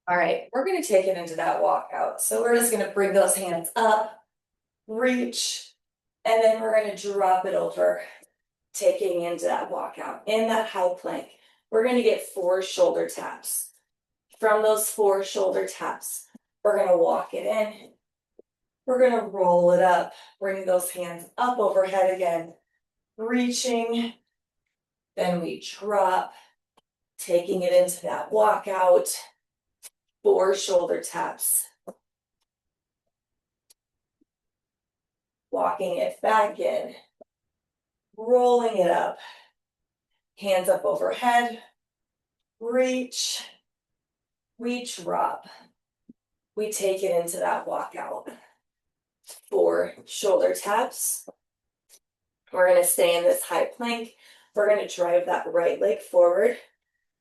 All right, we're gonna take it into that walkout. So we're just gonna bring those hands up, reach, and then we're gonna drop it over, taking into that walkout. In that high plank, we're gonna get 4 shoulder taps. From those 4 shoulder taps, we're gonna walk it in. We're gonna roll it up, bring those hands up overhead again, reaching, then we drop, taking it into that walkout, 4 shoulder taps. Walking it back in, rolling it up, hands up overhead, reach, we drop, we take it into that walkout. 4 shoulder taps. We're gonna stay in this high plank. We're gonna drive that right leg forward.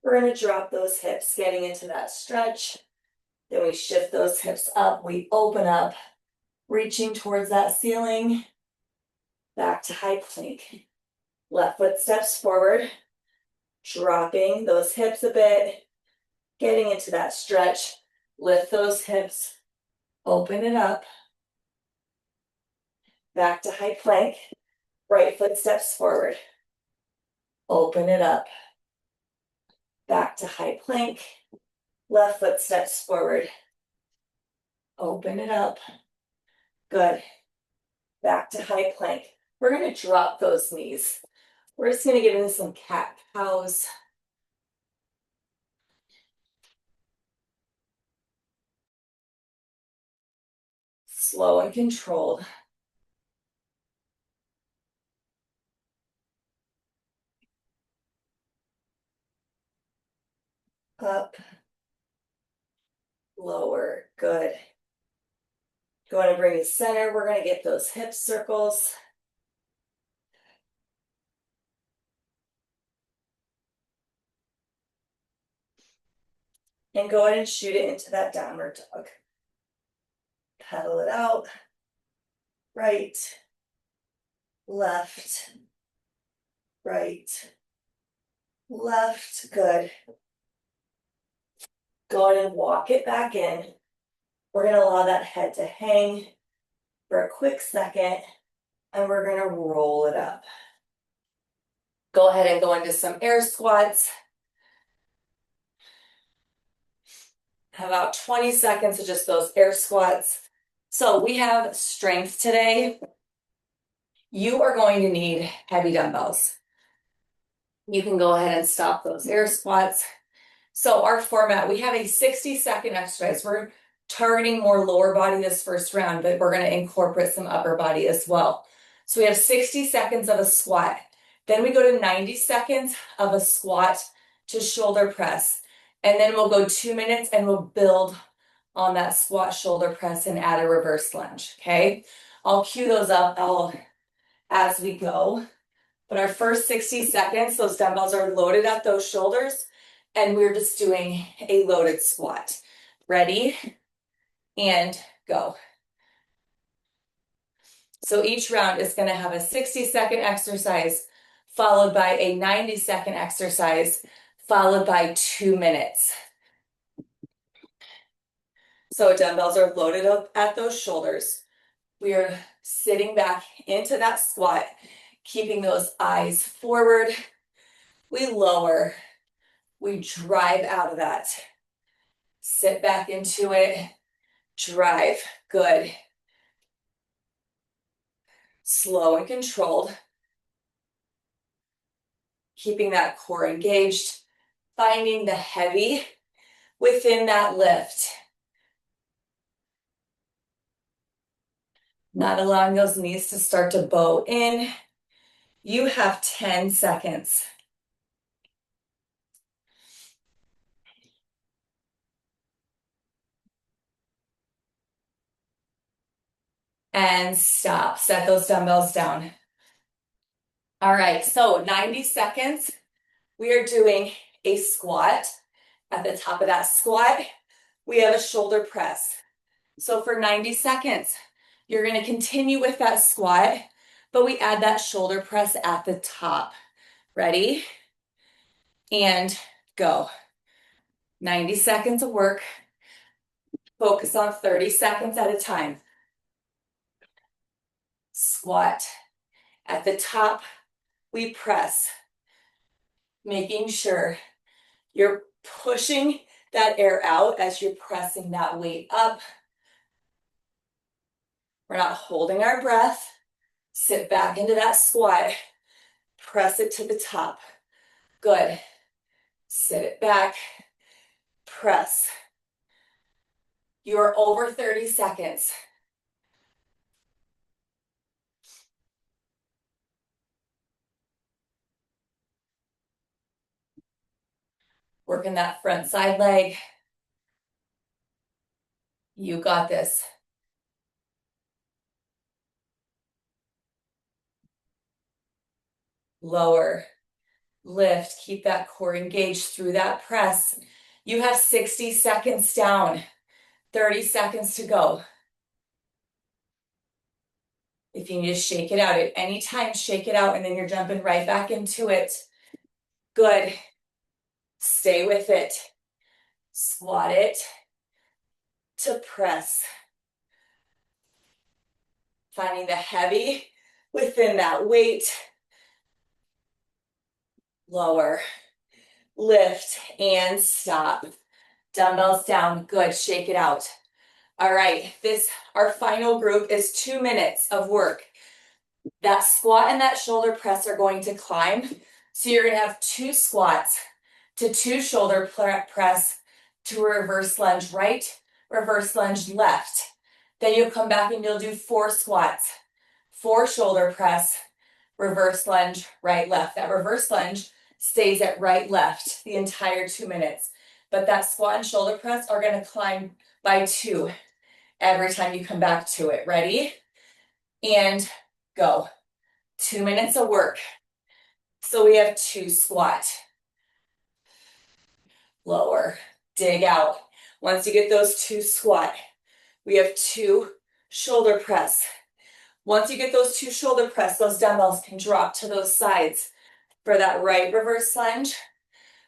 We're gonna drop those hips, getting into that stretch. Then we shift those hips up, we open up, reaching towards that ceiling. Back to high plank. Left foot steps forward, dropping those hips a bit, getting into that stretch. Lift those hips, open it up. Back to high plank. Right foot steps forward. Open it up. Back to high plank. Left foot steps forward. Open it up. Good. Back to high plank. We're going to drop those knees. We're just going to get into some cat cows. Slow and controlled. Up. Lower. Good. Going to bring the center. We're going to get those hip circles. And go ahead and shoot it into that downward dog. Pedal it out. Right, left, right, left. Good. Go ahead and walk it back in. We're going to allow that head to hang for a quick second, and we're going to roll it up. Go ahead and go into some air squats. Have about 20 seconds of just those air squats. So we have strength today. You are going to need heavy dumbbells. You can go ahead and stop those air squats. So our format, we have a 60-second exercise. We're targeting more lower body this first round, but we're going to incorporate some upper body as well. So we have 60 seconds of a squat. Then we go to 90 seconds of a squat to shoulder press. And then we'll go 2 minutes and we'll build on that squat shoulder press and add a reverse lunge, okay? I'll cue those up as we go. But our first 60 seconds, those dumbbells are loaded at those shoulders, and we're just doing a loaded squat. Ready? And go. So each round is going to have a 60-second exercise, followed by a 90-second exercise, followed by 2 minutes. So dumbbells are loaded up at those shoulders. We are sitting back into that squat, keeping those eyes forward. We lower. We drive out of that. Sit back into it. Drive. Good. Slow and controlled. Keeping that core engaged. Finding the heavy within that lift. Not allowing those knees to start to bow in. You have 10 seconds. And stop. Set those dumbbells down. All right, so 90 seconds. We are doing a squat. At the top of that squat, we have a shoulder press. So for 90 seconds, you're going to continue with that squat, but we add that shoulder press at the top. Ready? And go. 90 seconds of work. Focus on 30 seconds at a time. Squat. At the top, we press, making sure you're pushing that air out as you're pressing that weight up. We're not holding our breath. Sit back into that squat. Press it to the top. Good. Sit it back. Press. You're over 30 seconds. Working that front side leg. You got this. Lower. Lift. Keep that core engaged through that press. You have 60 seconds down. 30 seconds to go. If you need to shake it out at any time, shake it out, and then you're jumping right back into it. Good. Stay with it. Squat it to press. Finding the heavy within that weight. Lower. Lift and stop. Dumbbells down. Good. Shake it out. All right. Our final group is 2 minutes of work. That squat and that shoulder press are going to climb. So you're going to have 2 squats to 2 shoulder press to a reverse lunge right, reverse lunge left. Then you'll come back and you'll do 4 squats, 4 shoulder press, reverse lunge right, left. That reverse lunge stays at right, left the entire 2 minutes. But that squat and shoulder press are going to climb by 2 every time you come back to it. Ready? And go. 2 minutes of work. So we have 2 squat. Lower. Dig out. Once you get those 2 squat, we have 2 shoulder press. Once you get those 2 shoulder press, those dumbbells can drop to those sides for that right reverse lunge,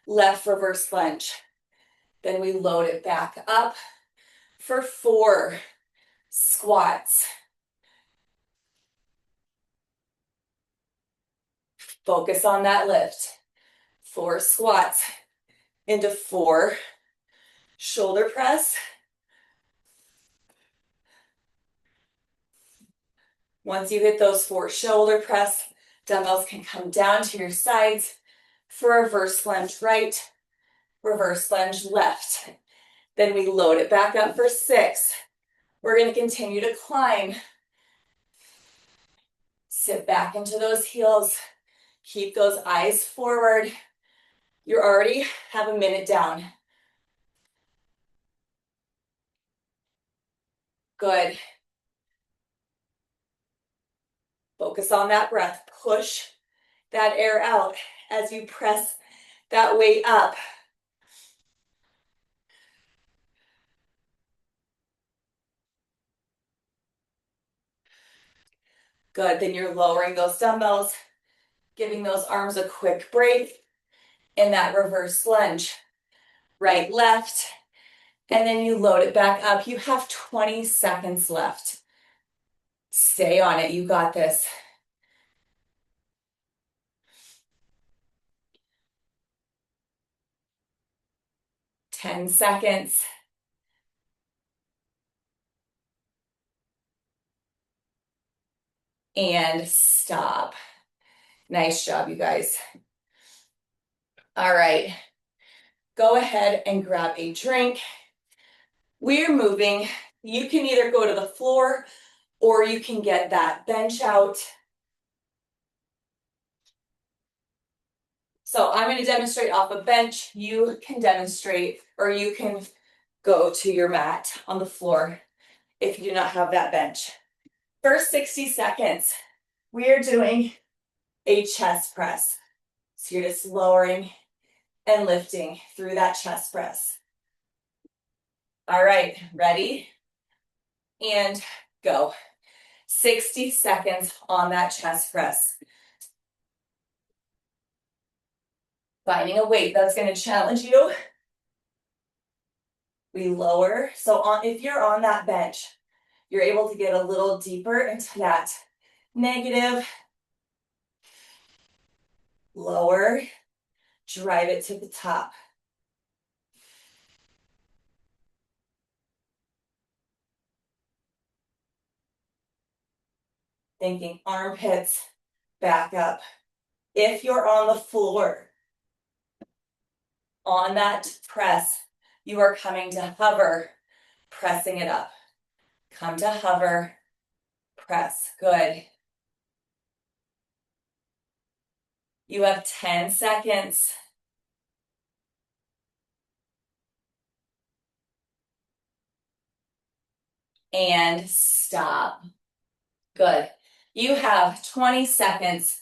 left reverse lunge. Then we load it back up for 4 squats. Focus on that lift. 4 squats into 4 shoulder press. Once you hit those 4 shoulder press, dumbbells can come down to your sides for reverse lunge right, reverse lunge left. Then we load it back up for 6. We're going to continue to climb. Sit back into those heels. Keep those eyes forward. You already have a minute down. Good. Focus on that breath. Push that air out as you press that weight up. Good. Then you're lowering those dumbbells, giving those arms a quick break in that reverse lunge. Right, left, and then you load it back up. You have 20 seconds left. Stay on it. You got this. 10 seconds. And stop. Nice job, you guys. All right. Go ahead and grab a drink. We're moving. You can either go to the floor or you can get that bench out. So I'm going to demonstrate off a bench. You can demonstrate, or you can go to your mat on the floor if you do not have that bench. First 60 seconds, we are doing a chest press. So you're just lowering and lifting through that chest press. All right, ready? And go. 60 seconds on that chest press. Finding a weight that's going to challenge you. we lower. So if you're on that bench, you're able to get a little deeper into that negative, lower, drive it to the top. Thinking armpits back up. If you're on the floor, on that press, you are coming to hover, pressing it up. Come to hover, press. Good. You have 10 seconds. And stop. Good. You have 20 seconds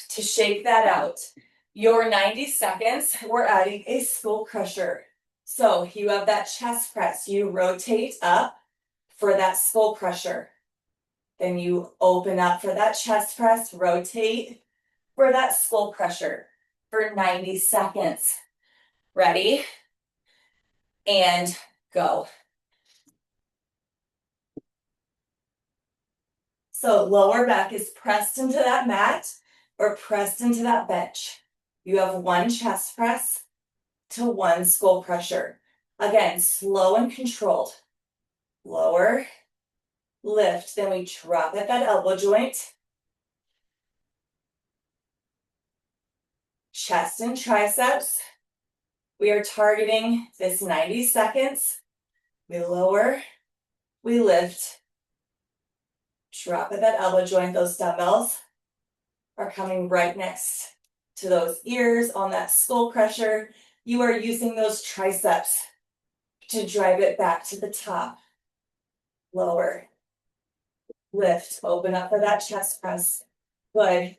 to shake that out. Your 90 seconds, we're adding a skull crusher. So you have that chest press. You rotate up for that skull crusher. Then you open up for that chest press, rotate for that skull crusher for 90 seconds. Ready? And go. So lower back is pressed into that mat or pressed into that bench. You have one chest press to one skull crusher. Again, slow and controlled. Lower, lift, then we drop at that elbow joint. Chest and triceps. We are targeting this 90 seconds. We lower, we lift, drop at that elbow joint. Those dumbbells are coming right next to those ears on that skull crusher. You are using those triceps to drive it back to the top. Lower, lift, open up for that chest press. Good.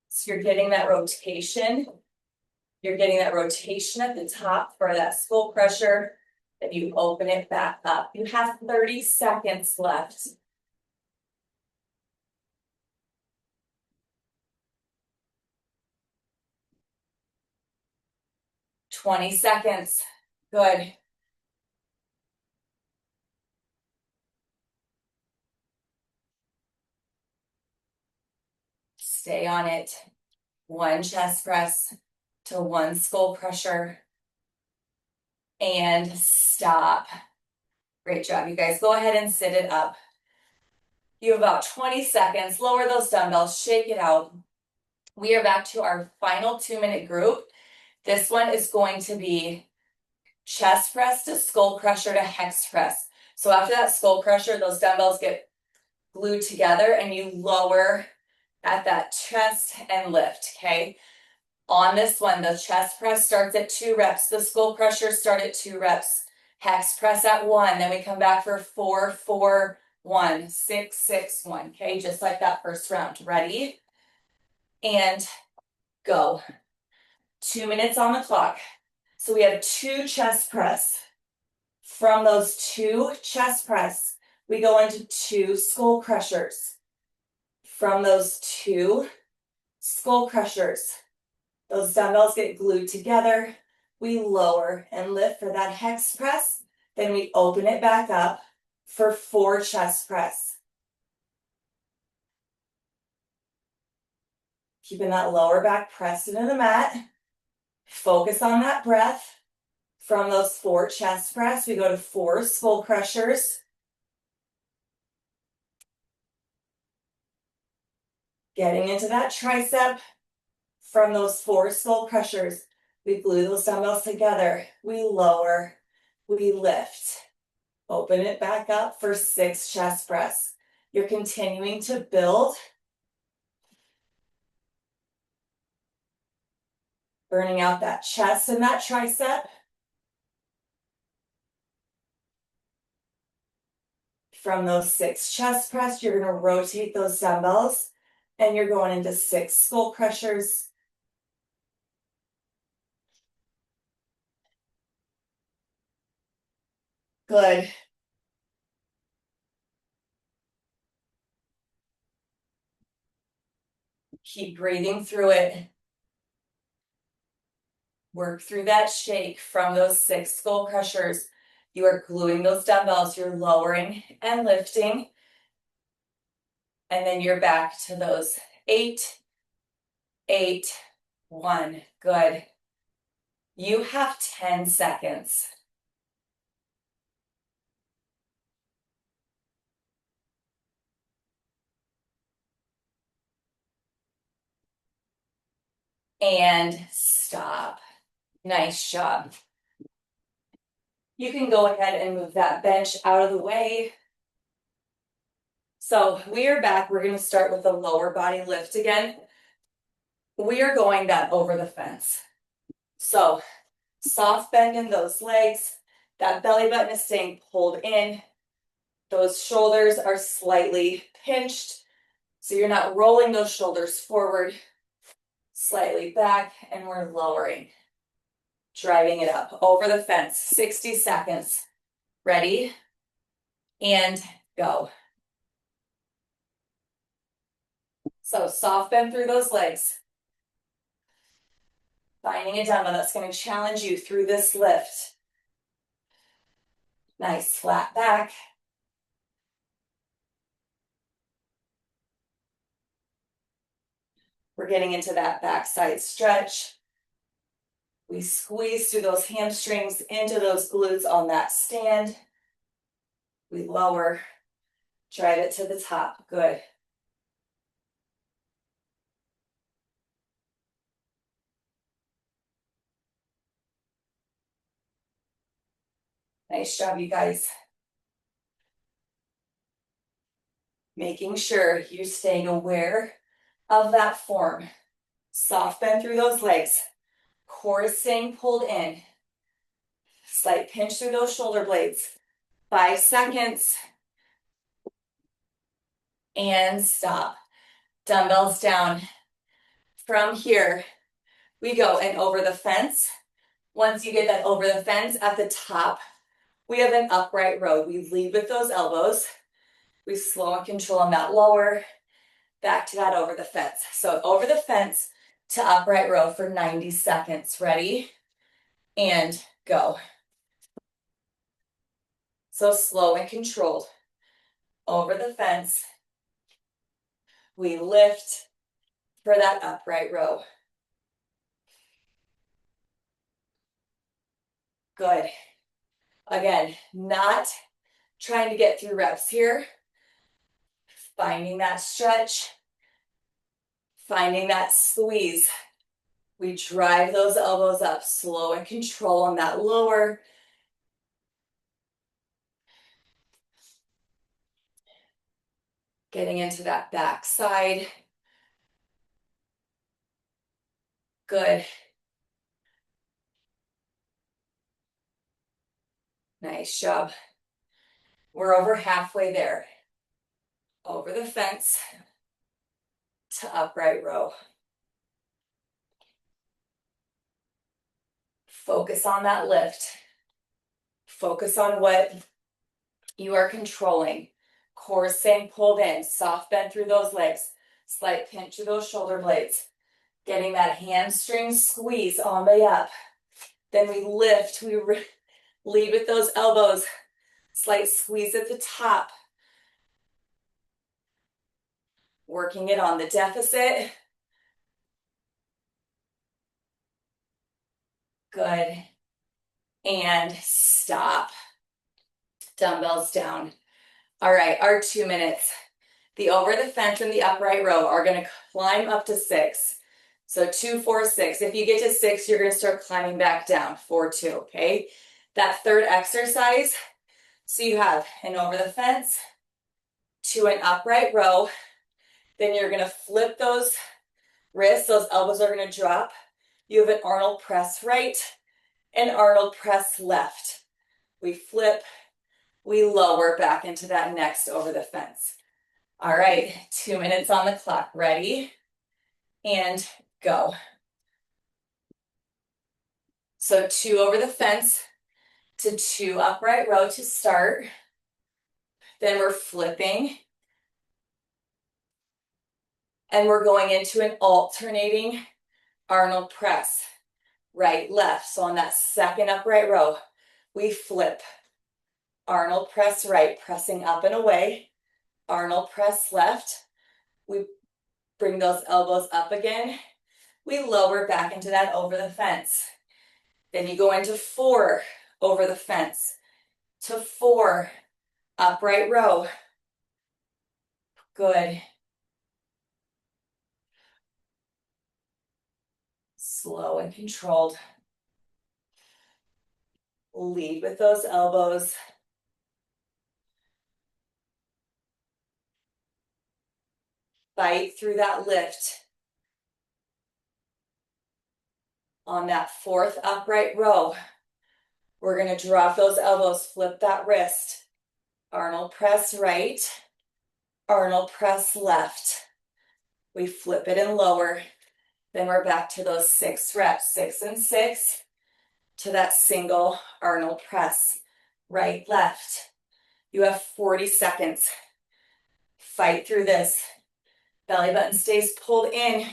So you're getting that rotation. You're getting that rotation at the top for that skull crusher. Then you open it back up. You have 30 seconds left. Twenty seconds. Good. Stay on it. One chest press to one skull crusher. And stop. Great job, you guys. Go ahead and sit it up. You have about 20 seconds. Lower those dumbbells, shake it out. We are back to our final 2-minute group. This one is going to be chest press to skull crusher to hex press. So after that skull crusher, those dumbbells get glued together and you lower at that chest and lift, okay? On this one, the chest press starts at 2 reps. The skull crusher start at 2 reps. Hex press at 1. Then we come back for 4, 4, 1, 6, 6, 1. Okay, just like that first round. Ready? And go. 2 minutes on the clock. So we have 2 chest press. From those 2 chest press, we go into 2 skull crushers. From those 2 skull crushers, those dumbbells get glued together. We lower and lift for that hex press. Then we open it back up for 4 chest press. Keeping that lower back pressed into the mat. Focus on that breath. From those 4 chest press, we go to 4 skull crushers. Getting into that tricep. From those 4 skull crushers, we glue those dumbbells together. We lower, we lift. Open it back up for 6 chest press. You're continuing to build. Burning out that chest and that tricep. From those 6 chest press, you're going to rotate those dumbbells and you're going into 6 skull crushers. Good. Keep breathing through it. Work through that shake from those 6 skull crushers. You are gluing those dumbbells, you're lowering and lifting. And then you're back to those 8, 8, 1. Good. You have 10 seconds. And stop. Nice job. You can go ahead and move that bench out of the way. So we are back. We're going to start with the lower body lift again. We are going that over the fence. So soft bend in those legs. That belly button is staying pulled in. Those shoulders are slightly pinched. So you're not rolling those shoulders forward, slightly back, and we're lowering. Driving it up over the fence. 60 seconds. Ready? And go. So soft bend through those legs. Finding a dumbbell that's going to challenge you through this lift. Nice flat back. We're getting into that backside stretch. We squeeze through those hamstrings into those glutes on that stand. We lower, drive it to the top. Good. Nice job, you guys. Making sure you're staying aware of that form. Soft bend through those legs. Core is staying pulled in. Slight pinch through those shoulder blades. 5 seconds. And stop. Dumbbells down. From here, we go and over the fence. Once you get that over the fence, at the top, we have an upright row. We lead with those elbows. We slow and control on that lower. Back to that over the fence. So over the fence to upright row for 90 seconds. Ready? And go. So slow and controlled. Over the fence. We lift for that upright row. Good. Again, not trying to get through reps here. Finding that stretch. Finding that squeeze. We drive those elbows up, slow and control on that lower. Getting into that back side. Good. Nice job. We're over halfway there. Over the fence to upright row. Focus on that lift. Focus on what you are controlling. Core staying pulled in. Soft bend through those legs. Slight pinch through those shoulder blades. Getting that hamstring squeeze all the way up. Then we lift. We lead with those elbows. Slight squeeze at the top. Working it on the deficit. Good. And stop. Dumbbells down. All right, our 2 minutes. The over the fence and the upright row are going to climb up to 6. So 2, 4, 6. If you get to 6, you're going to start climbing back down. 4, 2, okay? That third exercise, so you have an over the fence to an upright row. Then you're going to flip those wrists. Those elbows are going to drop. You have an Arnold press right and Arnold press left. We flip, we lower back into that next over the fence. All right, 2 minutes on the clock. Ready? And go. So 2 over the fence to 2 upright row to start. Then we're flipping. And we're going into an alternating Arnold press. right, left. So on that second upright row, we flip. Arnold press right, pressing up and away. Arnold press left. We bring those elbows up again. We lower back into that over the fence. Then you go into 4 over the fence to 4 upright row. Good. Slow and controlled. Lead with those elbows. Fight through that lift. On that 4th upright row, we're gonna drop those elbows, flip that wrist. Arnold press right, Arnold press left. We flip it and lower. Then we're back to those 6 reps, 6 and 6, to that single Arnold press. Right, left. You have 40 seconds. Fight through this. Belly button stays pulled in.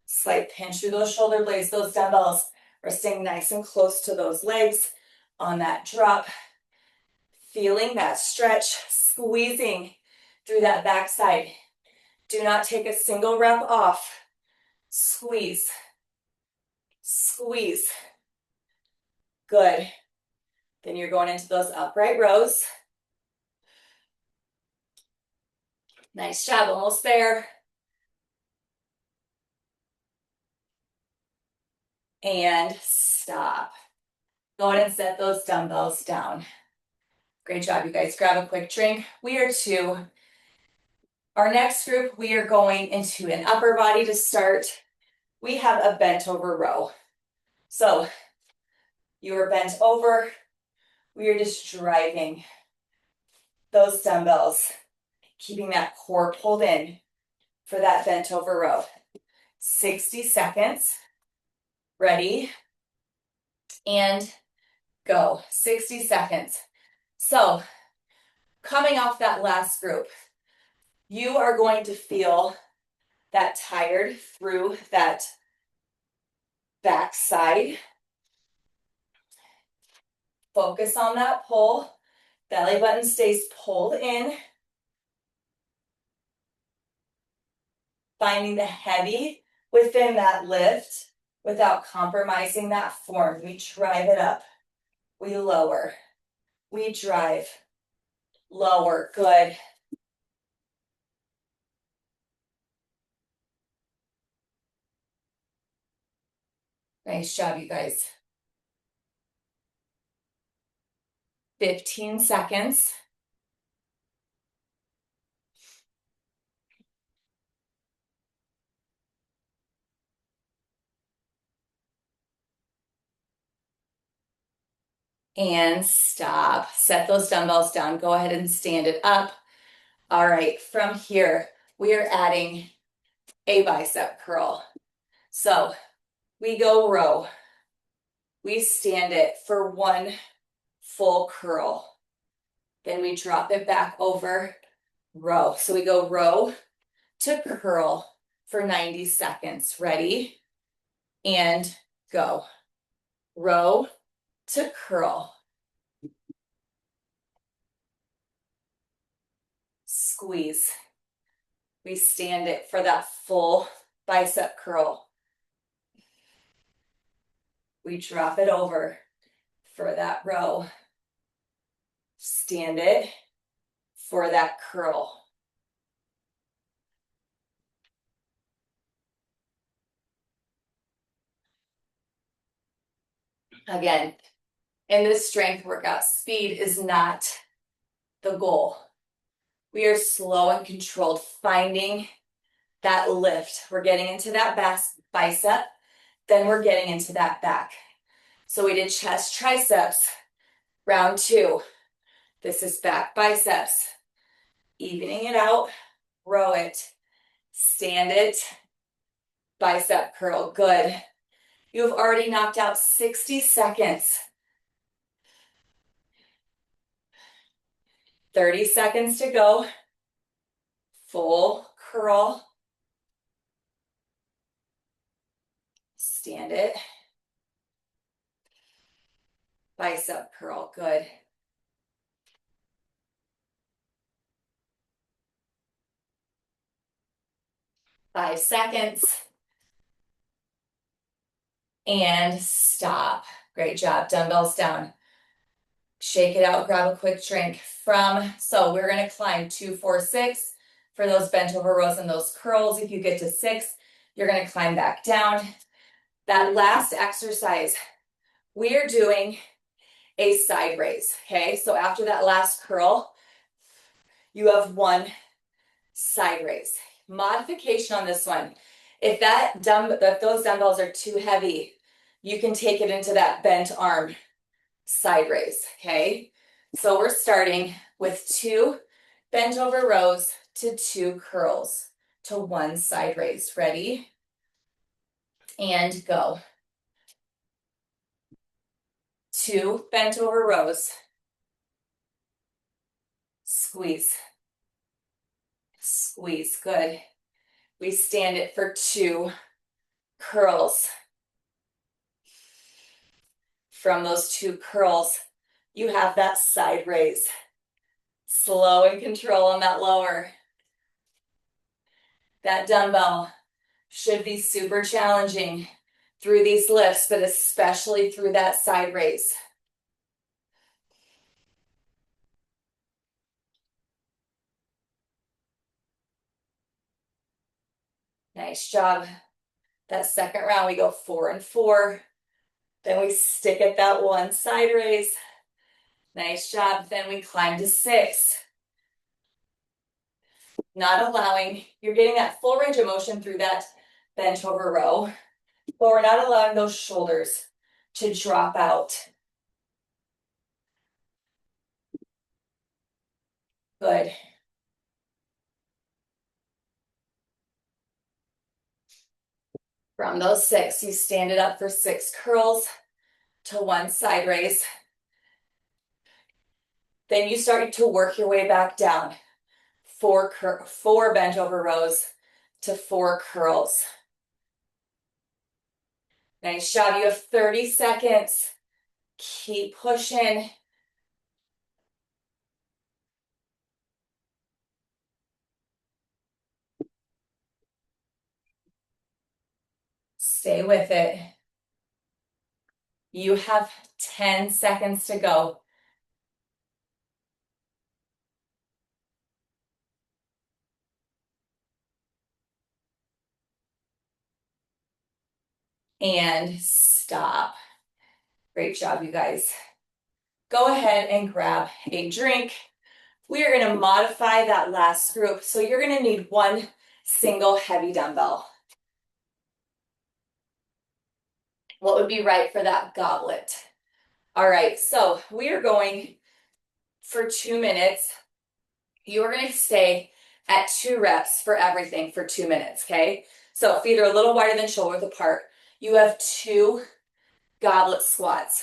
Slight pinch through those shoulder blades, those dumbbells. We're staying nice and close to those legs on that drop. Feeling that stretch, squeezing through that backside. Do not take a single rep off. Squeeze. Squeeze. Good. Then you're going into those upright rows. Nice job, almost there. And stop. Go ahead and set those dumbbells down. Great job, you guys. Grab a quick drink. We are to our next group. We are going into an upper body to start. We have a bent over row. So you are bent over. We are just driving those dumbbells, keeping that core pulled in for that bent over row. 60 seconds. Ready? And go. 60 seconds. So coming off that last group, you are going to feel that tired through that back side. Focus on that pull. Belly button stays pulled in. Finding the heavy within that lift without compromising that form. We drive it up. We lower. We drive. Lower. Good. Nice job, you guys. 15 seconds. And stop. Set those dumbbells down. Go ahead and stand it up. All right, from here, we are adding a bicep curl. So we go row. We stand it for 1 full curl. Then we drop it back over, row. So we go row to curl for 90 seconds. Ready? And go. Row to curl. Squeeze. We stand it for that full bicep curl. We drop it over for that row. Stand it for that curl. Again, in this strength workout, speed is not the goal. We are slow and controlled, finding that lift. We're getting into that bicep, then we're getting into that back. So we did chest, triceps, round 2. This is back biceps. Evening it out, row it, stand it, bicep curl. Good. You have already knocked out 60 seconds. 30 seconds to go. Full curl. Stand it. bicep curl, good. Five seconds. And stop. Great job. Dumbbells down. Shake it out, grab a quick drink so we're gonna climb 2, 4, 6 for those bent over rows and those curls. If you get to 6, you're gonna climb back down. That last exercise, we're doing a side raise, okay? So after that last curl, you have one side raise. Modification on this one. If those dumbbells are too heavy, you can take it into that bent arm side raise, okay? So we're starting with 2 bent over rows to 2 curls to 1 side raise. Ready? And go. 2 bent over rows. Squeeze. Squeeze, good. We stand it for 2 curls. From those 2 curls, you have that side raise. Slow and control on that lower. That dumbbell should be super challenging through these lifts, but especially through that side raise. Nice job. That second round, we go 4 and 4. Then we stick at that 1 side raise. Nice job. Then we climb to 6. Not allowing, you're getting that full range of motion through that bent over row, but we're not allowing those shoulders to drop out. Good. From those 6, you stand it up for 6 curls to 1 side raise. Then you start to work your way back down. 4 bent over rows to 4 curls. Nice job. You have 30 seconds. Keep pushing. Stay with it. You have 10 seconds to go. And stop. Great job, you guys. Go ahead and grab a drink. We are going to modify that last group. So you're going to need 1 single heavy dumbbell. What would be right for that goblet? All right, so we are going for 2 minutes. You are going to stay at 2 reps for everything for 2 minutes, okay? So feet are a little wider than shoulder width apart. You have 2 goblet squats.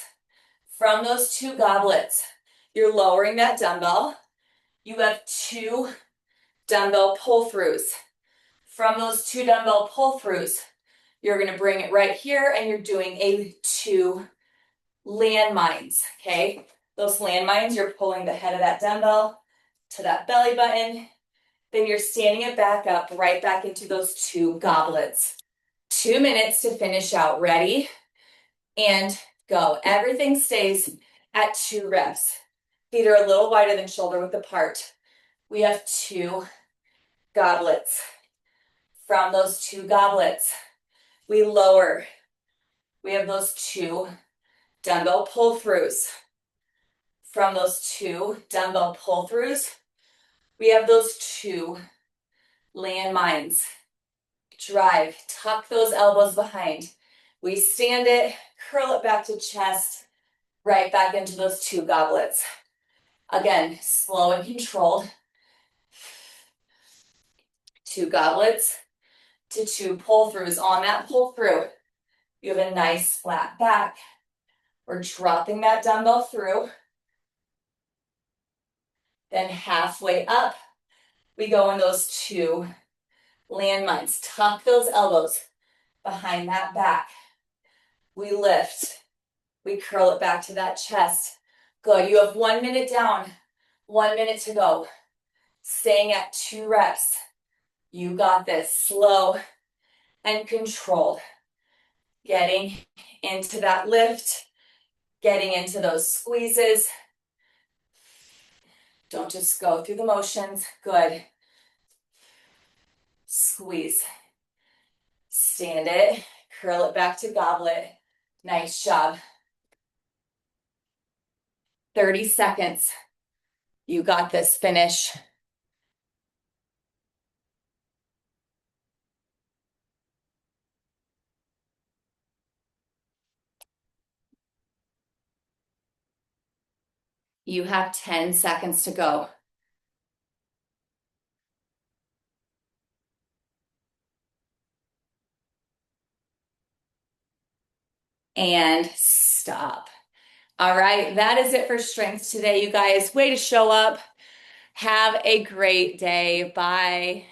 From those 2 goblets, you're lowering that dumbbell. You have 2 dumbbell pull-throughs. From those 2 dumbbell pull-throughs, you're going to bring it right here and you're doing a 2 landmines, okay? Those landmines, you're pulling the head of that dumbbell to that belly button. Then you're standing it back up, right back into those 2 goblets. 2 minutes to finish out. Ready? And go. Everything stays at 2 reps. Feet are a little wider than shoulder width apart. We have 2 goblets. From those 2 goblets, we lower. We have those 2 dumbbell pull-throughs. From those 2 dumbbell pull-throughs, we have those 2 landmines. Drive, tuck those elbows behind. We stand it, curl it back to chest, right back into those 2 goblets. Again, slow and controlled. 2 goblets to 2 pull-throughs. On that pull-through, you have a nice flat back. We're dropping that dumbbell through. Then halfway up, we go in those 2 landmines. Tuck those elbows behind that back. We lift. We curl it back to that chest. Good. You have 1 minute down, 1 minute to go. Staying at 2 reps. You got this. Slow and controlled. Getting into that lift, getting into those squeezes. Don't just go through the motions. Good. Squeeze. Stand it. Curl it back to goblet. Nice job. 30 seconds. You got this. Finish. You have 10 seconds to go. And stop. All right, that is it for strength today, you guys. Way to show up. Have a great day. Bye.